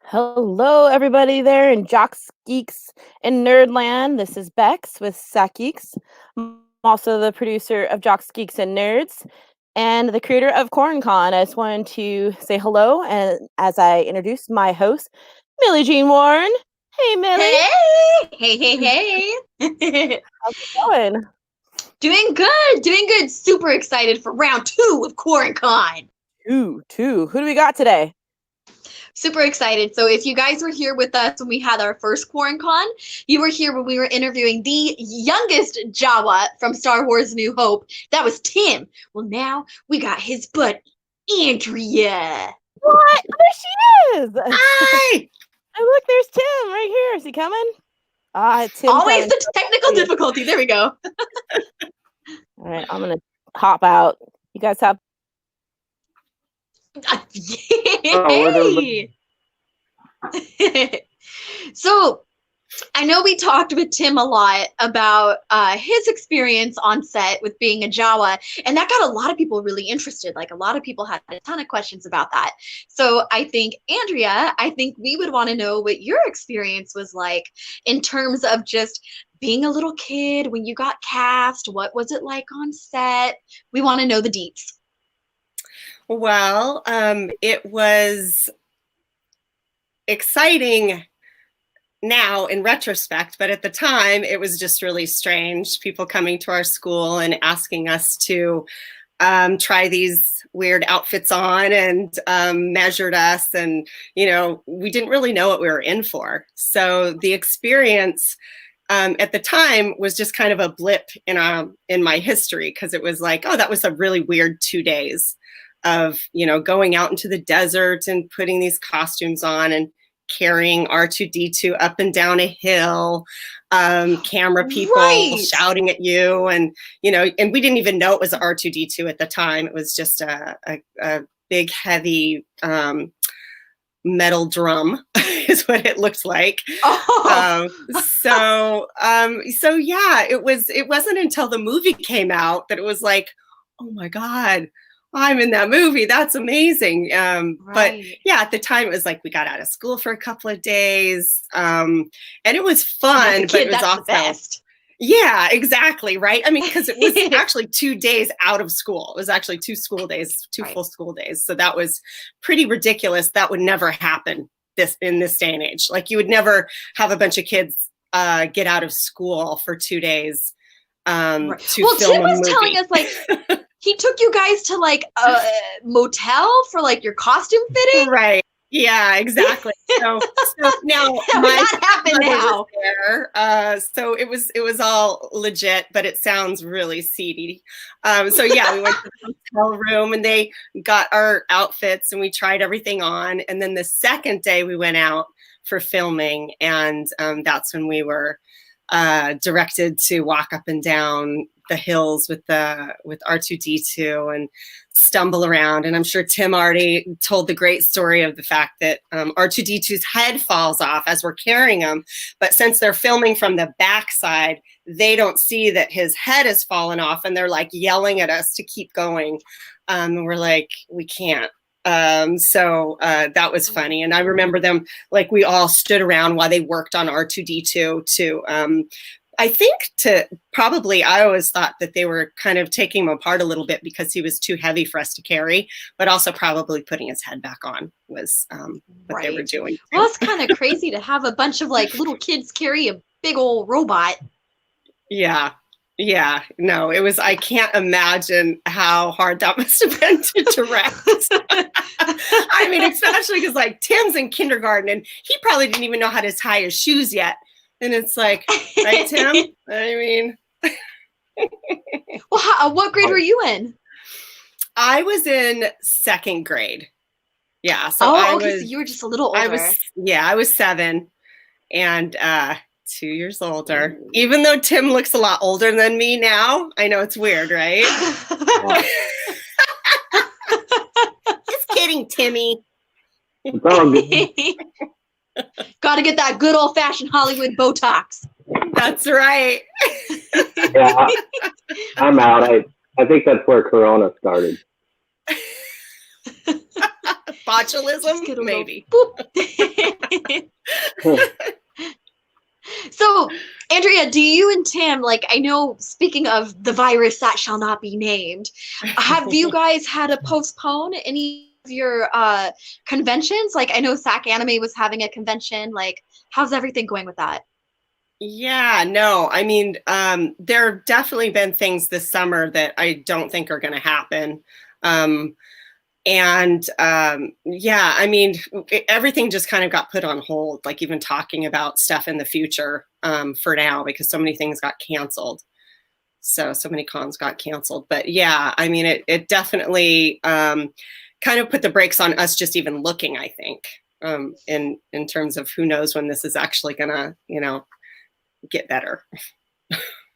Hello, everybody there in Jocks, Geeks, and Nerdland. This is Bex with Sack Geeks. I'm also the producer of Jocks, Geeks, and Nerds and the creator of QuaranCon. I just wanted to say hello, and as I introduce my host, Millie Jean Warren. Hey, Millie. Hey. How's it going? Doing good. Super excited for round 2 of QuaranCon. Two. Who do we got today? Super excited. So if you guys were here with us when we had our first QuaranCon, you were here when we were interviewing the youngest Jawa from Star Wars New Hope. That was Tim. Well, now we got his buddy, Andrea. What? There she is. Hi! And look, there's Tim right here. Is he coming? Tim. Always the technical difficulty. There we go. All right, I'm going to hop out. You guys have... Yay! So I know we talked with Tim a lot about his experience on set with being a Jawa, and that got a lot of people really interested. Like, a lot of people had a ton of questions about that. So I think, Andrea, we would want to know what your experience was like in terms of just being a little kid when you got cast. What was it like on set? We want to know the deets. Well, it was exciting now in retrospect, but at the time it was just really strange. People coming to our school and asking us to try these weird outfits on and measured us, and we didn't really know what we were in for. So the experience at the time was just kind of a blip in my history, because it was like, oh, that was a really weird 2 days of going out into the desert and putting these costumes on and carrying R2-D2 up and down a hill, camera people shouting at you, and and we didn't even know it was R2-D2 at the time. It was just a big heavy metal drum is what it looked like. So yeah, it wasn't until the movie came out that it was like, oh my God, I'm in that movie. That's amazing. But yeah, at the time it was like we got out of school for a couple of days, and it was fun. Kid, but it was that's also the best. Yeah, exactly, right. I mean, because it was actually 2 days out of school. It was actually 2 school days, two full school days. So that was pretty ridiculous. That would never happen in this day and age. Like, you would never have a bunch of kids get out of school for 2 days to film Tim was a movie. telling us, like, he took you guys to like a motel for like your costume fitting. Right. Yeah, exactly. So now that would not happen now. There, so it was all legit, but it sounds really seedy. So yeah, we went to the hotel room and they got our outfits and we tried everything on. And then the second day we went out for filming, and that's when we were directed to walk up and down the hills with R2-D2 and stumble around. And I'm sure Tim already told the great story of the fact that R2-D2's head falls off as we're carrying him. But since they're filming from the backside, they don't see that his head has fallen off, and they're like yelling at us to keep going. And we're like, we can't. So that was funny. And I remember them, like, we all stood around while they worked on R2-D2 to, I think I always thought that they were kind of taking him apart a little bit because he was too heavy for us to carry, but also probably putting his head back on was what they were doing. Well, it's kind of crazy to have a bunch of like little kids carry a big old robot. Yeah. No, it was, I can't imagine how hard that must have been to direct. I mean, especially because like Tim's in kindergarten and he probably didn't even know how to tie his shoes yet. And it's like, right, Tim? I mean. Well, what grade were you in? I was in 2nd grade. Yeah. So so you were just a little older. I was 7 and 2 years older. Even though Tim looks a lot older than me now. I know it's weird, right? Just kidding, Timmy. It's all good. Got to get that good old-fashioned Hollywood Botox. That's right. Yeah, I'm out. I think that's where Corona started. Botulism, maybe. So, Andrea, do you and Tim, like, I know, speaking of the virus that shall not be named, have you guys had to postpone any of your conventions? Like, I know SAC Anime was having a convention. Like, how's everything going with that? Yeah, no, I mean, there have definitely been things this summer that I don't think are going to happen. Yeah, I mean, everything just kind of got put on hold, like even talking about stuff in the future for now, because so many things got canceled. So many cons got canceled. But yeah, I mean, it definitely kind of put the brakes on us just even looking, I think, in terms of who knows when this is actually gonna, get better.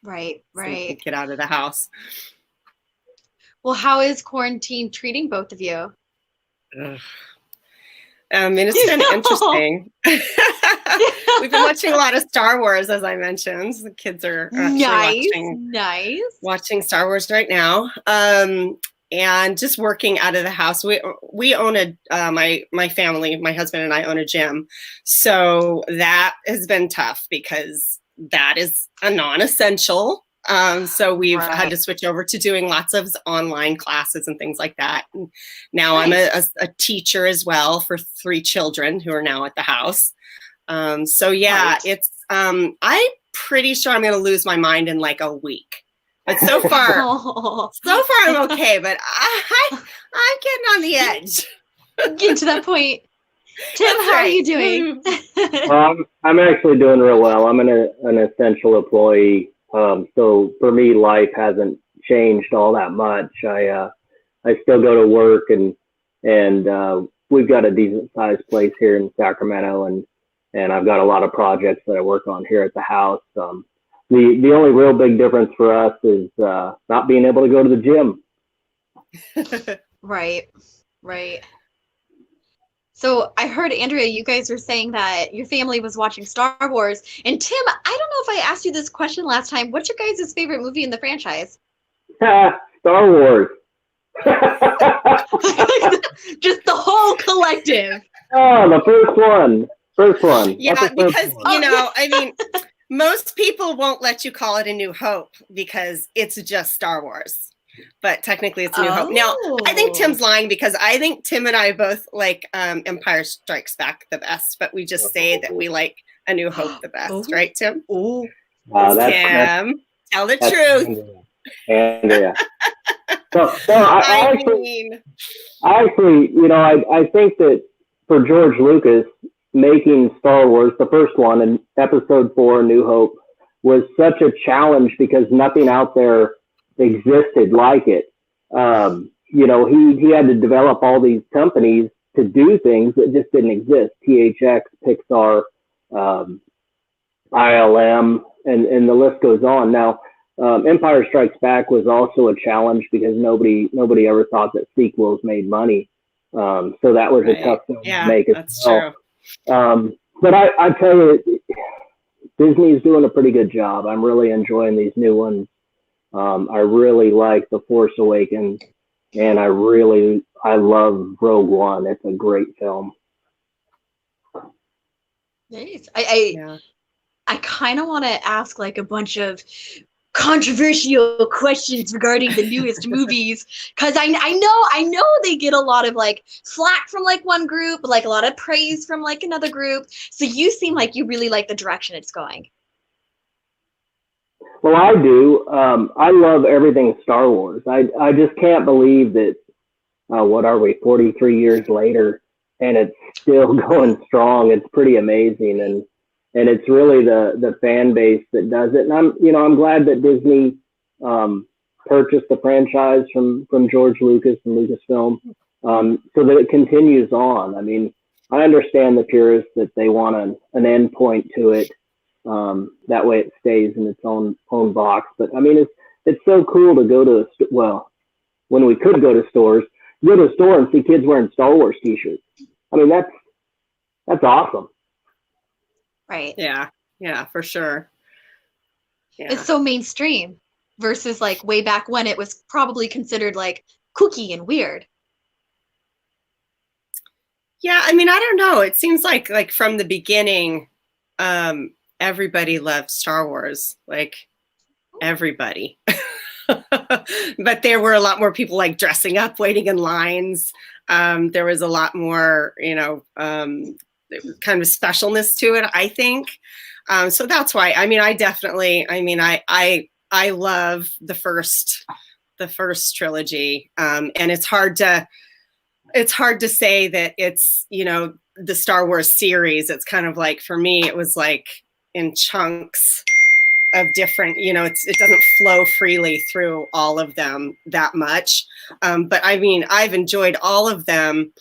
Right, So we right. can get out of the house. Well, how is quarantine treating both of you? It's been interesting. We've been watching a lot of Star Wars, as I mentioned. The kids are actually watching Star Wars right now. And just working out of the house. We own my family, my husband and I own a gym. So that has been tough because that is a non-essential. So we've had to switch over to doing lots of online classes and things like that. And now I'm a teacher as well for 3 children who are now at the house. So yeah, it's I'm pretty sure I'm going to lose my mind in like a week. But so far I'm okay. But I'm getting on the edge. Getting to that point. Tim, how are you doing? Well, I'm actually doing real well. I'm an essential employee. So for me, life hasn't changed all that much. I still go to work and we've got a decent sized place here in Sacramento and I've got a lot of projects that I work on here at the house. The only real big difference for us is not being able to go to the gym. Right. So I heard, Andrea, you guys were saying that your family was watching Star Wars. And Tim, I don't know if I asked you this question last time. What's your guys' favorite movie in the franchise? Star Wars. Just the whole collective. Oh, the first one. Yeah, because, I mean, most people won't let you call it A New Hope because it's just Star Wars. But technically it's A New Hope. Now, I think Tim's lying because I think Tim and I both like Empire Strikes Back the best, but we just say that we like A New Hope the best, right, Tim? Oh, Tim, tell the truth. Andrea. So I think that for George Lucas, making Star Wars, the first one, in Episode 4, New Hope, was such a challenge because nothing out there existed like it. He had to develop all these companies to do things that just didn't exist. THX, Pixar, ILM, and the list goes on. Now, Empire Strikes Back was also a challenge because nobody ever thought that sequels made money. So that was a tough thing to make as well. True. But I tell you, Disney's doing a pretty good job. I'm really enjoying these new ones. I really like The Force Awakens, and I love Rogue One. It's a great film. Nice. I kind of want to ask like a bunch of controversial questions regarding the newest movies because I know they get a lot of like flack from like one group, but like a lot of praise from like another group. So you seem like you really like the direction it's going. Well, I do. I love everything Star Wars. I just can't believe that, what are we, 43 years later, and it's still going strong. It's pretty amazing. And it's really the fan base that does it. And I'm glad that Disney purchased the franchise from George Lucas and Lucasfilm so that it continues on. I mean, I understand the purists that they want an end point to it. That way it stays in its own box. But I mean, it's so cool to go to when we could go to stores, go to a store and see kids wearing Star Wars t-shirts. I mean, that's awesome. Right. Yeah, for sure. Yeah. It's so mainstream versus like way back when it was probably considered like kooky and weird. Yeah, I mean, I don't know. It seems like from the beginning, everybody loved Star Wars, like everybody. But there were a lot more people like dressing up, waiting in lines. There was a lot more, kind of specialness to it, I think. So that's why. I mean, I love the first trilogy, and it's hard to say that it's, the Star Wars series. It's kind of like, for me, it was like in chunks of different, it doesn't flow freely through all of them that much. But I mean, I've enjoyed all of them,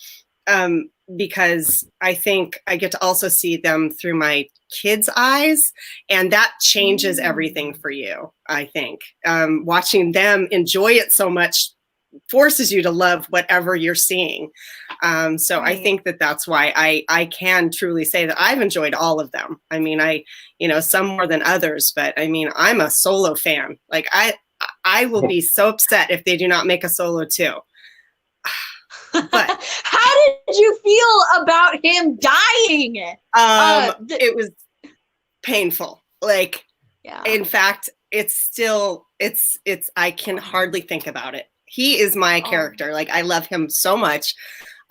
because I think I get to also see them through my kids' eyes, and that changes everything for you. I think watching them enjoy it so much forces you to love whatever you're seeing. So I think that's why I can truly say that I've enjoyed all of them. I mean, some more than others, but I mean, I'm a Solo fan. Like I will be so upset if they do not make a Solo 2. But how did you feel about him dying? It was painful. Like, yeah. In fact, I can hardly think about it. He is my character. Like, I love him so much.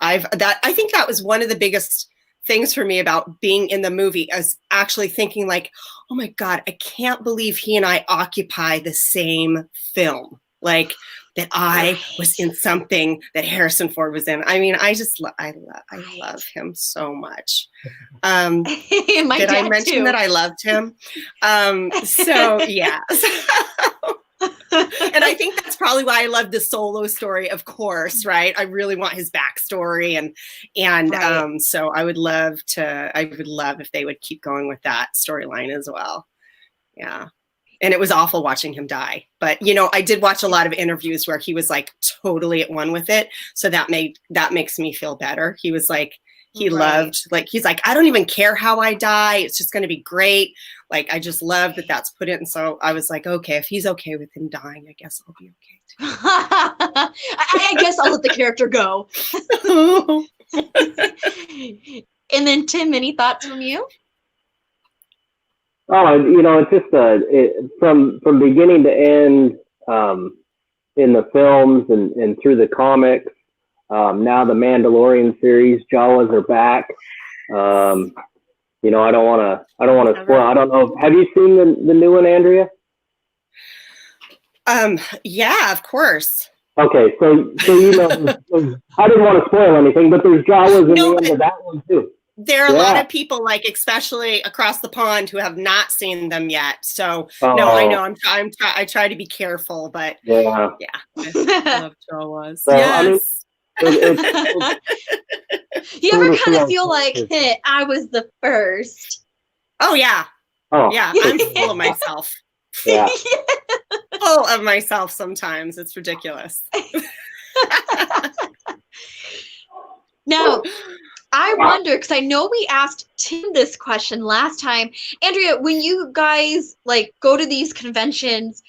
I think that was one of the biggest things for me about being in the movie, as actually thinking like, oh my God, I can't believe he and I occupy the same film. Like, that I was in something that Harrison Ford was in. I mean, I love him so much. Did I mention that I loved him? So yeah. And I think that's probably why I love the Solo story, of course, right? I really want his backstory, and right. So I would love if they would keep going with that storyline as well. Yeah. And it was awful watching him die. But, I did watch a lot of interviews where he was like totally at one with it. So that makes me feel better. He was like, he loved, like, he's like, I don't even care how I die. It's just going to be great. Like, I just love that that's put in. And so I was like, okay, if he's okay with him dying, I guess I'll be okay too. I guess I'll let the character go. And then Tim, any thoughts from you? Oh, it's just from beginning to end, in the films and through the comics. Now the Mandalorian series, Jawas are back. I don't want to spoil. I don't know. Have you seen the new one, Andrea? Yeah, of course. Okay, so I didn't want to spoil anything, but there's Jawas in the end of that one too. There are a lot of people, like, especially across the pond, who have not seen them yet. So no, I know I try to be careful, but yeah. I love Jawas. So, yes. I mean, you ever kind of feel like, hey, I was the first? Oh yeah. Oh yeah. I'm full of myself. Yeah. Full of myself sometimes. It's ridiculous. Now, I wonder, because I know we asked Tim this question last time. Andrea, when you guys like go to these conventions,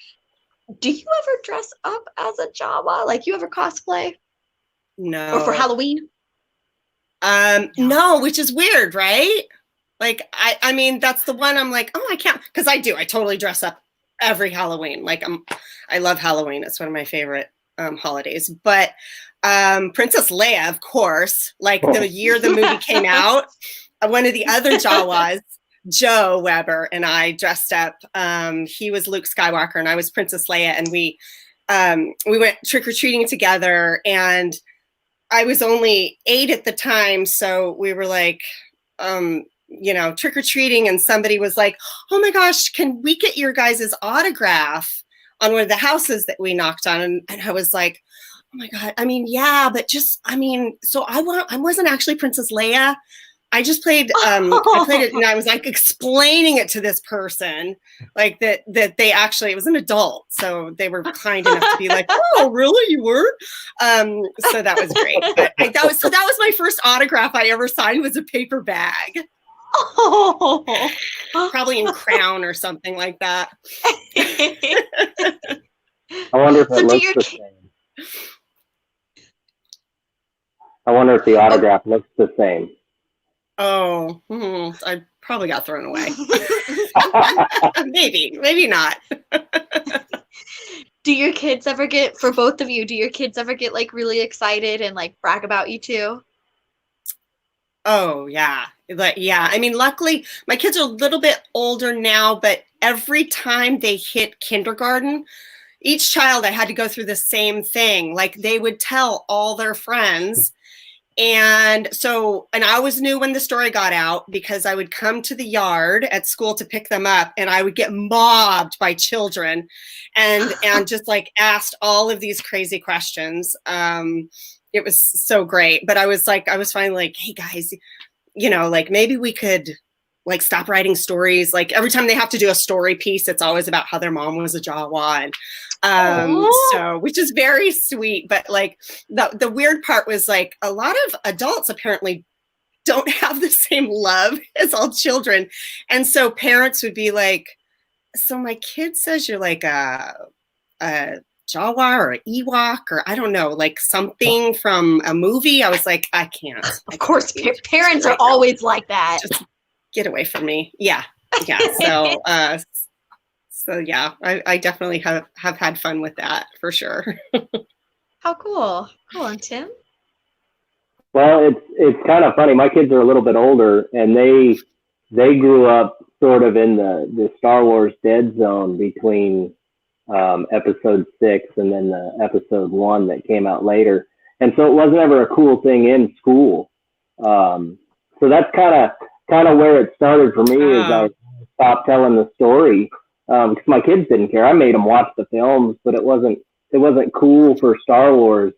do you ever dress up as a Jawa? Like, you ever cosplay? No. Or for Halloween? No, which is weird, right? Like, I mean, that's the one I'm like, oh, I can't, because I do. I totally dress up every Halloween. Like, I love Halloween. It's one of my favorite holidays. But Princess Leia, of course, like the year the movie came out, one of the other Jawas, Joe Weber, and I dressed up. He was Luke Skywalker and I was Princess Leia, and we went trick-or-treating together, and I was only 8 at the time, so we were like, trick-or-treating, and somebody was like, oh my gosh, can we get your guys' autograph on one of the houses that we knocked on? And I was like, oh my God, I mean, yeah, but so I wasn't actually Princess Leia. I just played, I played it, and I was like explaining it to this person, like that they actually, it was an adult. So they were kind enough to be like, oh, really? You were? So that was great. But that was my first autograph I ever signed, was a paper bag. Oh. Probably in Crown or something like that. I wonder if it looks the same. I wonder if the autograph looks the same. Oh, I probably got thrown away. Maybe not. Do your kids ever get, for both of you, do your kids ever get like really excited and like brag about you too? Oh yeah. I mean, luckily my kids are a little bit older now, but every time they hit kindergarten, each child, I had to go through the same thing. Like they would tell all their friends. And I always knew when the story got out because I would come to the yard at school to pick them up and I would get mobbed by children and just like asked all of these crazy questions. It was so great. But I was finally like, hey guys, like maybe we could like stop writing stories. Like every time they have to do a story piece, it's always about how their mom was a Jawa. So, which is very sweet, but like the weird part was like a lot of adults apparently don't have the same love as all children. And so parents would be like, so my kid says you're like a Jawa or an Ewok or I don't know, like something from a movie. I was like, I can't. Of course, parents are always like that. Just get away from me. Yeah. So yeah, I definitely have had fun with that for sure. How cool. Cool. And Tim? Well, it's kind of funny. My kids are a little bit older, and they grew up sort of in the Star Wars dead zone between episode 6 and then the episode 1 that came out later. And so it wasn't ever a cool thing in school. So that's kind of where it started for me is I stopped telling the story. Because my kids didn't care. I made them watch the films, but it wasn't cool for Star Wars.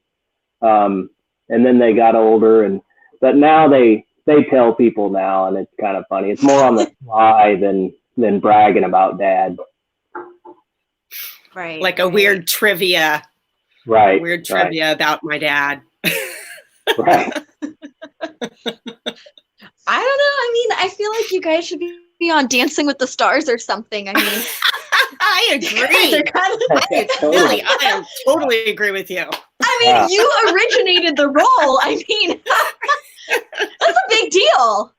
And then they got older, but now they tell people now, and it's kind of funny. It's more on the fly than bragging about Dad. Right. Like a weird trivia. Right. Weird trivia about my dad. Right. I don't know. I mean, I feel like you guys should be on Dancing with the Stars or something. I mean, I agree. I totally agree with you. I mean, you originated the role. I mean, that's a big deal.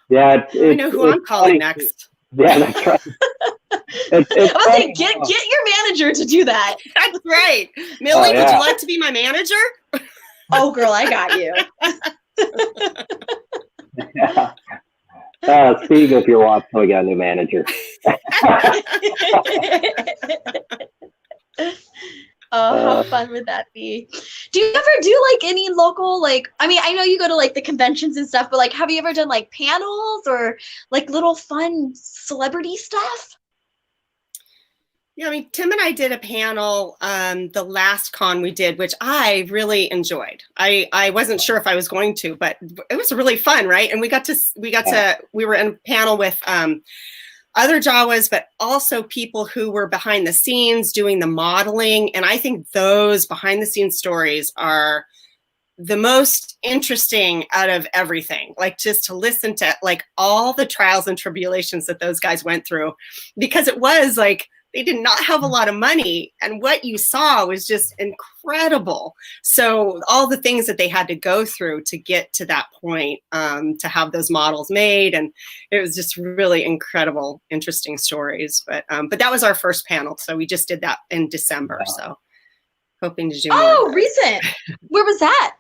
Yeah, I know who I'm calling next. Yeah, that's right. I say, get your manager to do that. That's right. Millie, would you like to be my manager? Oh, girl, I got you. Yeah. Steve, if you're watching, we got a new manager. How fun would that be? Do you ever do like any local, like, I mean, I know you go to like the conventions and stuff, but like, have you ever done like panels or like little fun celebrity stuff? Yeah, I mean, Tim and I did a panel the last con we did, which I really enjoyed. I wasn't sure if I was going to, but it was really fun, right? And we were in a panel with other Jawas, but also people who were behind the scenes doing the modeling. And I think those behind the scenes stories are the most interesting out of everything. Like just to listen to like all the trials and tribulations that those guys went through, because it was like, they did not have a lot of money, and what you saw was just incredible. So all the things that they had to go through to get to that point, to have those models made, and it was just really incredible, interesting stories. But that was our first panel, so we just did that in December. So hoping to do more. Oh, recent. Where was that?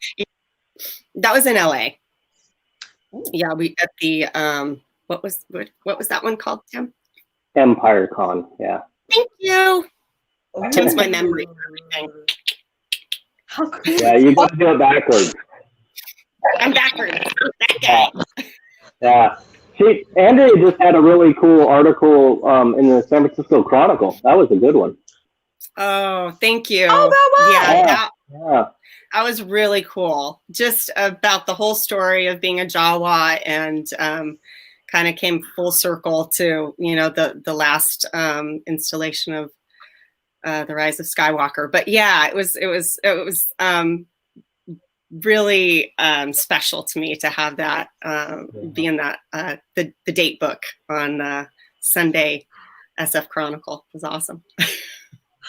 That was in LA. Yeah, we at the what was that one called, Tim? Empire Con, yeah. Thank you. Tim's my memory for everything. How cool. Yeah, you got to do it backwards. I'm backwards. That guy. Yeah. Andrea just had a really cool article in the San Francisco Chronicle. That was a good one. Oh, thank you. Oh, that was. Yeah. That was really cool. Just about the whole story of being a Jawa, and kind of came full circle to, the last installation of The Rise of Skywalker. But yeah, it was really special to me to have that be in that the date book on Sunday SF Chronicle. It was awesome.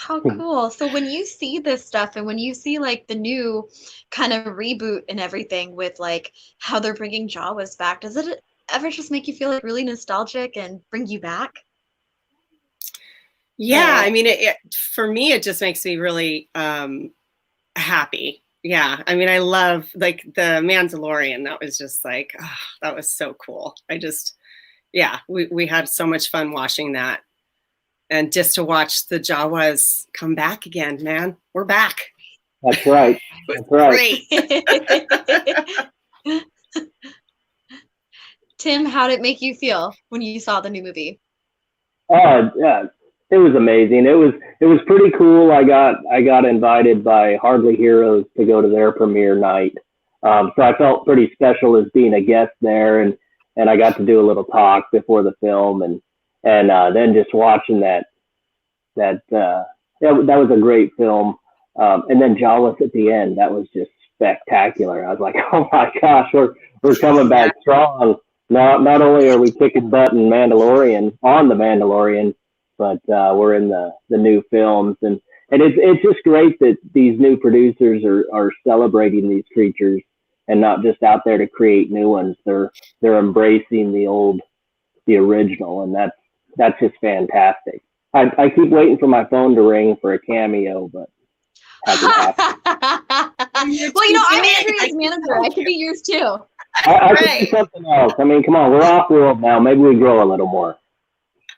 How cool. So when you see this stuff and when you see like the new kind of reboot and everything with like how they're bringing Jawas back, does it ever just make you feel like really nostalgic and bring you back? Yeah, I mean, for me, it just makes me really happy. Yeah, I mean, I love like the Mandalorian. That was just like, oh, that was so cool. Yeah, we had so much fun watching that. And just to watch the Jawas come back again, man, we're back. That's right. That's right. Great. Tim, how did it make you feel when you saw the new movie? Yeah, it was amazing. It was pretty cool. I got invited by Hardly Heroes to go to their premiere night. So I felt pretty special as being a guest there, and I got to do a little talk before the film, and then just watching that was a great film. And then Jawas at the end, that was just spectacular. I was like, oh my gosh, we're coming back strong. Not only are we kicking butt in Mandalorian on the Mandalorian, but we're in the new films, and it's just great that these new producers are celebrating these creatures and not just out there to create new ones. They're embracing the original, and that's just fantastic. I keep waiting for my phone to ring for a cameo, but hasn't happened. Well, I'm Andrea's manager. I could be yours too. I could do something else. I mean, come on, we're off world now. Maybe we grow a little more.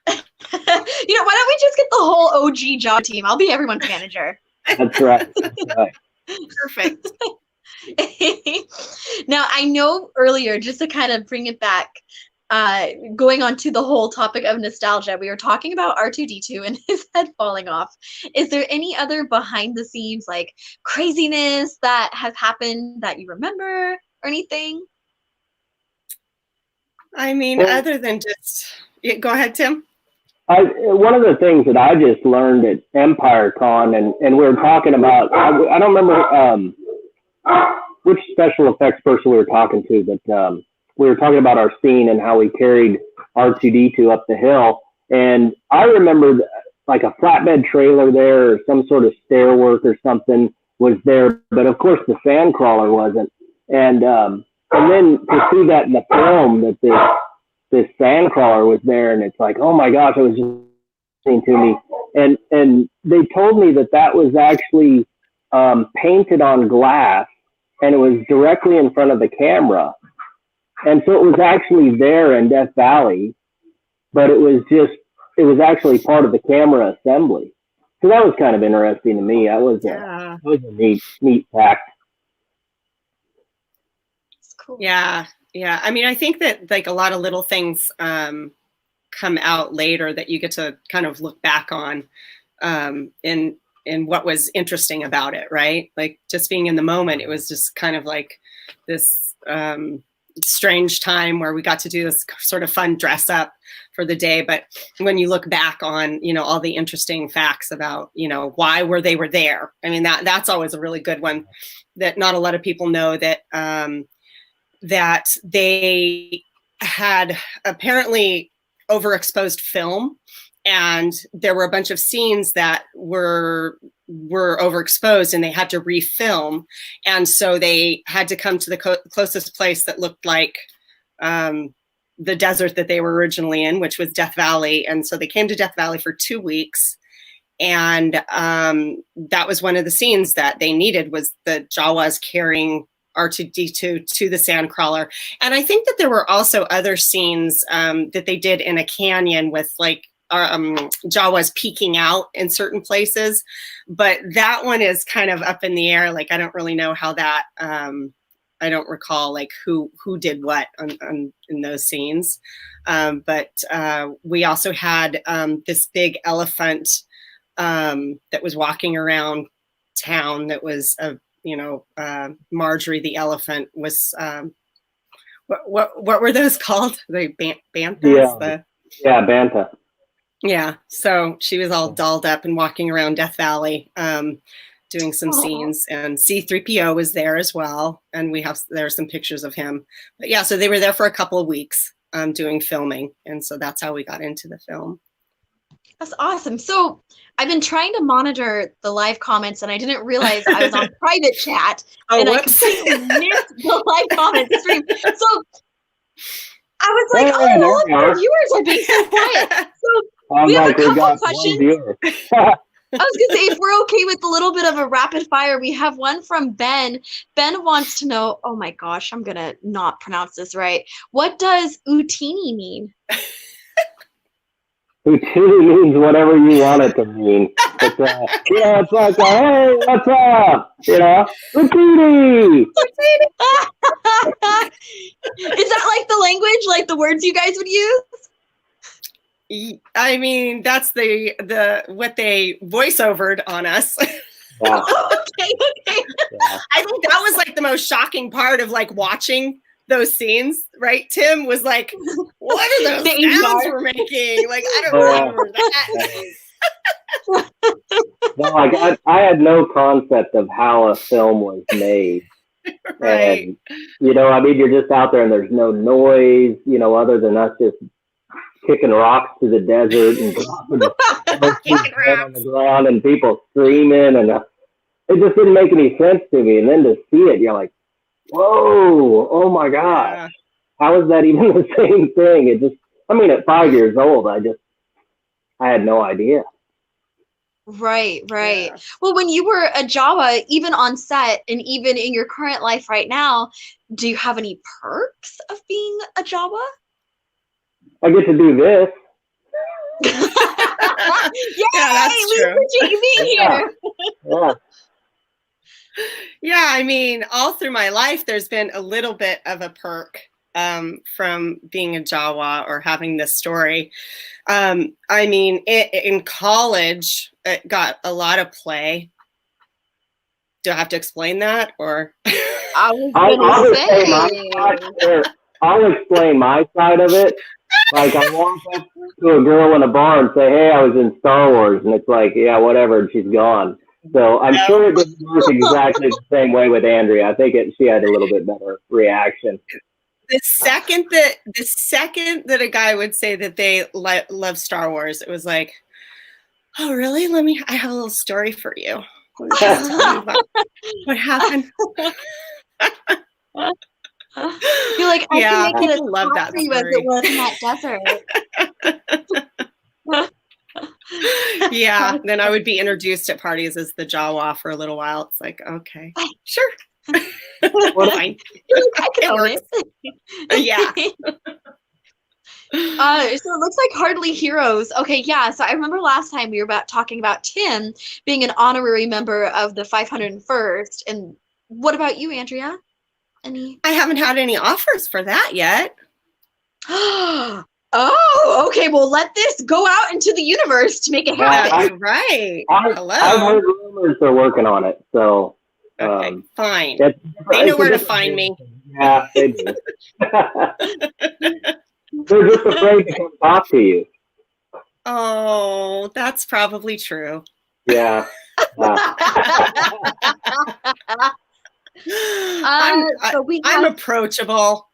Why don't we just get the whole OG job team? I'll be everyone's manager. That's right. That's right. Perfect. Now, I know earlier, just to kind of bring it back, going on to the whole topic of nostalgia, we were talking about R2-D2 and his head falling off. Is there any other behind the scenes like craziness that has happened that you remember or anything? I mean, other than just, go ahead, Tim. One of the things that I just learned at EmpireCon, and we were talking about, I don't remember which special effects person we were talking to, but we were talking about our scene and how we carried R2-D2 up the hill. And I remember like a flatbed trailer there or some sort of stair work or something was there, but of course the sand crawler wasn't. And then to see that in the film that this sand crawler was there, and it's like, oh my gosh, it was just listening to me. And they told me that was actually painted on glass, and it was directly in front of the camera. And so it was actually there in Death Valley, but it was actually part of the camera assembly. So that was kind of interesting to me. That was a neat fact. Cool. Yeah. I mean, I think that like a lot of little things come out later that you get to kind of look back on in what was interesting about it, right? Like just being in the moment, it was just kind of like this strange time where we got to do this sort of fun dress up for the day. But when you look back on, all the interesting facts about, why they were there. I mean, that's always a really good one that not a lot of people know, that that they had apparently overexposed film, and there were a bunch of scenes that were overexposed and they had to refilm. And so they had to come to the closest place that looked like the desert that they were originally in, which was Death Valley. And so they came to Death Valley for 2 weeks. And that was one of the scenes that they needed, was the Jawas carrying R2-D2 to the sandcrawler. And I think that there were also other scenes that they did in a canyon with like Jawas peeking out in certain places. But that one is kind of up in the air. Like, I don't really know how that, I don't recall like who did what in those scenes. But we also had this big elephant that was walking around town that was Marjorie the elephant was, what were those called? The banthas? Yeah, bantha. Yeah, so she was all dolled up and walking around Death Valley, doing some scenes, and C-3PO was there as well, and there are some pictures of him. But yeah, so they were there for a couple of weeks doing filming, and so that's how we got into the film. That's awesome. So I've been trying to monitor the live comments, and I didn't realize I was on private chat, Oh, and I whoops. completely missed the live comment stream. So I was like, Hey, "Oh, there all of we our are. viewers are being so quiet." So I'm we have like, a we couple got questions. one viewer. I was gonna say, if we're okay with a little bit of a rapid fire, we have one from Ben. Ben wants to know, oh my gosh, I'm gonna not pronounce this right. What does utini mean? Utini means whatever you want it to mean. It's it's like hey, what's up? Utini. Is that like the language, like the words you guys would use? I mean, that's the what they voiceovered on us. Yeah. Okay. Yeah. I think that was like the most shocking part of like watching those scenes, right? Tim was like, what are those The sounds HR. we're making? Like, I don't Yeah. remember that. No, like I had no concept of how a film was made. Right. And I mean, you're just out there and there's no noise, other than us just kicking rocks to the desert and dropping Kicking on the ground and people screaming, and it just didn't make any sense to me. And then to see it, you're like, whoa, oh my God. Yeah. How is that even the same thing? It just, I mean, at 5 years old, I had no idea. Right. Yeah. Well, when you were a Jawa, even on set and even in your current life right now, do you have any perks of being a Jawa? I get to do this. Yay! Yeah, that's We true. appreciate you being here. Yeah. Yeah, I mean, all through my life, there's been a little bit of a perk from being a Jawa or having this story. I mean, in college, it got a lot of play. Do I have to explain that, or? I'll explain my side of it. Like, I walk up to a girl in a bar and say, hey, I was in Star Wars. And it's like, yeah, whatever. And she's gone. So I'm sure it didn't work exactly the same way with Andrea. I think she had a little bit better reaction. The second that a guy would say that they love Star Wars, it was like, oh, really? I have a little story for you. Let me just tell you about what happened. You're like, I Yeah, can make it as people love hot that for you as story. it was in that desert. Yeah, then I would be introduced at parties as the Jawa for a little while. It's like, okay, sure. Fine. I can own works. Yeah. So it looks like Hardly Heroes. Okay, yeah. So I remember last time we were talking about Tim being an honorary member of the 501st. And what about you, Andrea? Any? I haven't had any offers for that yet. Oh, okay. Well, let this go out into the universe to make it happen. That's right. Hello. I've heard rumors they're working on it. So, okay, fine. They know where to find me. Yeah, they do. They're just afraid to come talk to you. Oh, that's probably true. Yeah. I'm approachable.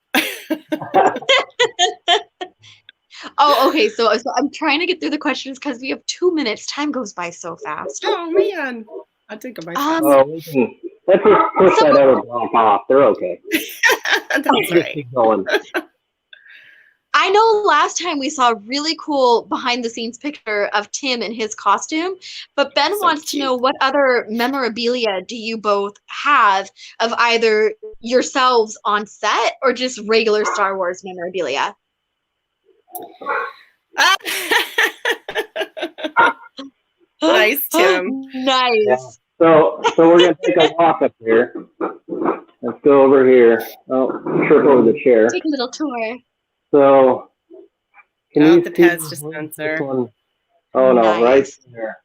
Oh, okay. So I'm trying to get through the questions because we have 2 minutes. Time goes by so fast. Oh man, I'll take my time. Let's just push that other block off. They're okay. That's right. Keep going. I know last time we saw a really cool behind the scenes picture of Tim in his costume, but Ben wants to know what other memorabilia do you both have of either yourselves on set or just regular Star Wars memorabilia? Nice, Tim. Nice. Yeah. So we're gonna take a walk up here. Let's go over here. Oh, trip over the chair. Take a little tour. So, can you the see Pez dispenser. this one? Oh no, Nice. right there.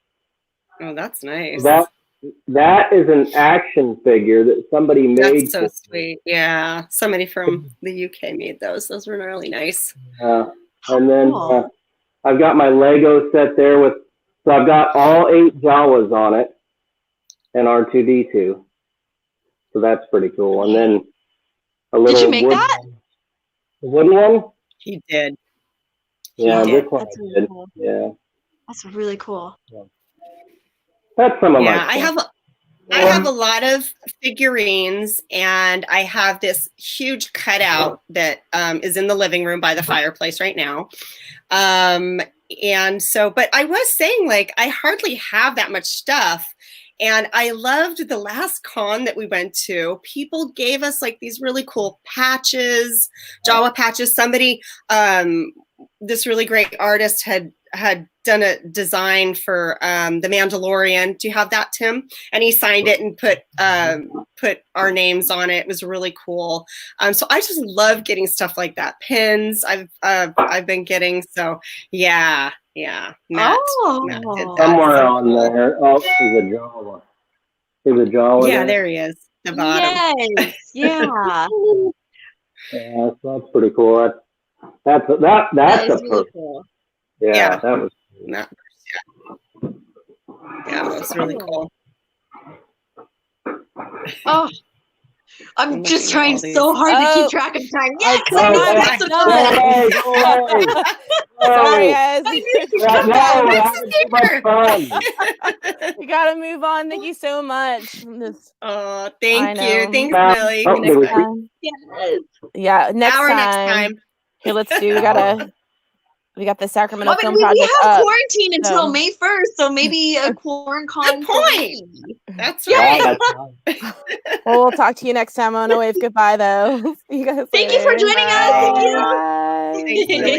Oh, that's nice. That is an action figure that somebody made. That's so sweet. Yeah, somebody from the UK made those. Those were really nice. And then I've got my Lego set there so I've got all 8 Jawas on it and R2-D2. So that's pretty cool. And then a little. Did you make that? The wooden one? He did. Yeah, He this did. one That's I really did. cool. Yeah. That's really cool. That's some of Yeah, my. I have a lot of figurines, and I have this huge cutout that is in the living room by the fireplace right now. And so, but I was saying, like, I hardly have that much stuff. And I loved the last con that we went to. People gave us like these really cool patches, Jawa patches. Somebody, this really great artist had done a design for The Mandalorian. Do you have that, Tim? And he signed it and put our names on it. It was really cool. So I just love getting stuff like that. Pins I've been getting. So yeah. Matt did that. Somewhere on there. Oh, there's a Jawa. There's a Jawa. Yeah, there he is. The bottom. Yes. Yeah. Yeah, that's pretty cool. That's That is a really cool. Yeah, that was. Yeah, that was really cool. Oh, I'm just looking at trying all these. so hard to keep track of time. Yeah, because Oh, I know that's I'm so done. done. Sorry, guys. We gotta move on. Thank you so much. Oh, I thank know. you. Thanks, Yeah. Millie. Oh, Next time. Yes. Yeah, next Next time. time. Here, let's do. We got the Sacramento Well, I Film mean, we Project have up. quarantine until so- May 1st, so maybe a QuaranCon. Good point. That's Yeah. right. Well, we'll talk to you next time. I want to wave goodbye, though. See you guys Thank you later. for joining us. Thank you. Bye. Thanks, Millie.